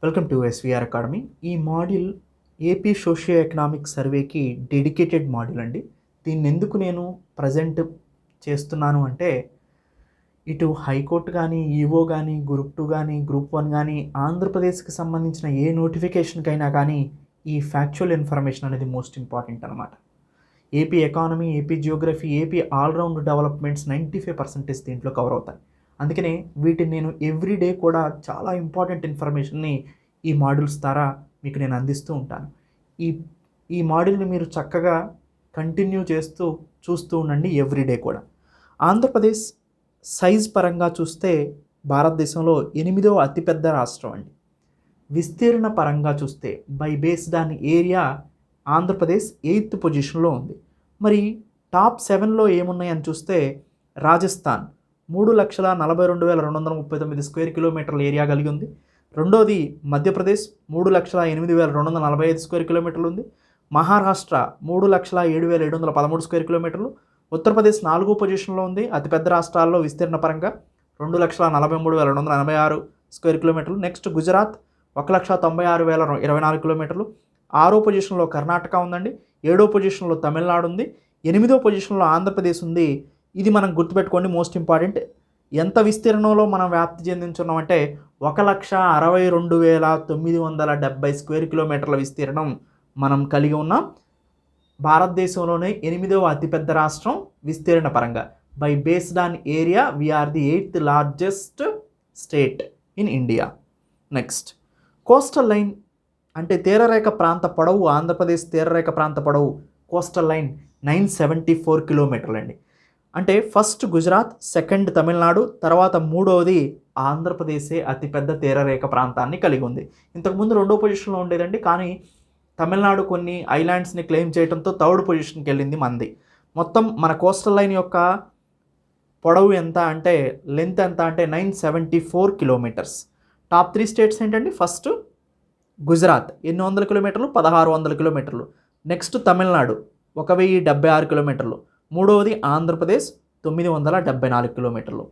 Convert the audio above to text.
Welcome to SVR academy. ఈ module AP socio economic సర్వేకి dedicated module అండి. దీన్ని ఎందుకు నేను ప్రజెంట్ చేస్తున్నాను అంటే, ఇటు హైకోర్టు కానీ, ఈవో కానీ, గ్రూప్ 2 కానీ, గ్రూప్ 1 కానీ, ఆంధ్రప్రదేశ్కి సంబంధించిన ఏ నోటిఫికేషన్కైనా కానీ ఈ ఫ్యాక్చువల్ ఇన్ఫర్మేషన్ అనేది మోస్ట్ ఇంపార్టెంట్ అనమాట. AP economy, AP Geography, AP all round developments 95% దీంట్లో కవర్ అవుతాయి. అందుకనే వీటిని నేను ఎవ్రీడే కూడా చాలా ఇంపార్టెంట్ ఇన్ఫర్మేషన్ని ఈ మాడ్యూల్స్ ద్వారా మీకు నేను అందిస్తూ ఉంటాను. ఈ మాడ్యూల్ని మీరు చక్కగా కంటిన్యూ చేస్తూ చూస్తూ ఉండండి ఎవ్రీడే కూడా. ఆంధ్రప్రదేశ్ సైజ్ పరంగా చూస్తే భారతదేశంలో 8వ అతిపెద్ద రాష్ట్రం అండి. విస్తీర్ణ పరంగా చూస్తే by based on area Andhra Pradesh 8th పొజిషన్లో ఉంది. మరి టాప్ 7లో ఏమున్నాయని చూస్తే రాజస్థాన్ 3,42,239 స్క్వేర్ కిలోమీటర్ల ఏరియా కలిగి ఉంది. రెండోది మధ్యప్రదేశ్ 3,08,245 స్క్వేర్ కిలోమీటర్లు ఉంది. మహారాష్ట్ర 3,07,713 స్క్వేర్ కిలోమీటర్లు. ఉత్తరప్రదేశ్ 4వ పొజిషన్లో ఉంది అతిపెద్ద రాష్ట్రాల్లో విస్తీర్ణ పరంగా 2,43,286 స్క్వేర్ కిలోమీటర్లు. నెక్స్ట్ గుజరాత్ 1,96,024 కిలోమీటర్లు. 6వ పొజిషన్లో కర్ణాటక ఉందండి. 7వ పొజిషన్లో తమిళనాడు ఉంది. 8వ పొజిషన్లో ఆంధ్రప్రదేశ్ ఉంది. ఇది మనం గుర్తుపెట్టుకోండి, మోస్ట్ ఇంపార్టెంట్. ఎంత విస్తీర్ణంలో మనం వ్యాప్తి చెందించున్నామంటే 1,62,970 స్క్వేర్ కిలోమీటర్ల విస్తీర్ణం మనం కలిగి ఉన్నాం. భారతదేశంలోనే 8వ అతిపెద్ద రాష్ట్రం విస్తీర్ణ పరంగా. By based on area we're the 8th largest state in India. Next coastal line అంటే తీరరేఖ ప్రాంత పొడవు. ఆంధ్రప్రదేశ్ తీరరేఖ ప్రాంత పొడవు కోస్టల్ లైన్ 974 కిలోమీటర్లు అండి. అంటే ఫస్ట్ గుజరాత్, సెకండ్ తమిళనాడు, తర్వాత మూడవది ఆంధ్రప్రదేశే అతిపెద్ద తీరరేఖ ప్రాంతాన్ని కలిగి ఉంది. ఇంతకుముందు 2వ పొజిషన్లో ఉండేదండి, కానీ తమిళనాడు కొన్ని ఐలాండ్స్ని క్లెయిమ్ చేయడంతో 3rd పొజిషన్కి వెళ్ళింది మంది. మొత్తం మన కోస్టల్ లైన్ యొక్క పొడవు ఎంత అంటే, లెంత్ ఎంత అంటే 974 కిలోమీటర్స్. టాప్ 3 స్టేట్స్ ఏంటండి? ఫస్ట్ గుజరాత్ 800 కిలోమీటర్లు, 1,600 కిలోమీటర్లు. నెక్స్ట్ తమిళనాడు 1,076 కిలోమీటర్లు. మూడవది ఆంధ్రప్రదేశ్ 974 కిలోమీటర్లు.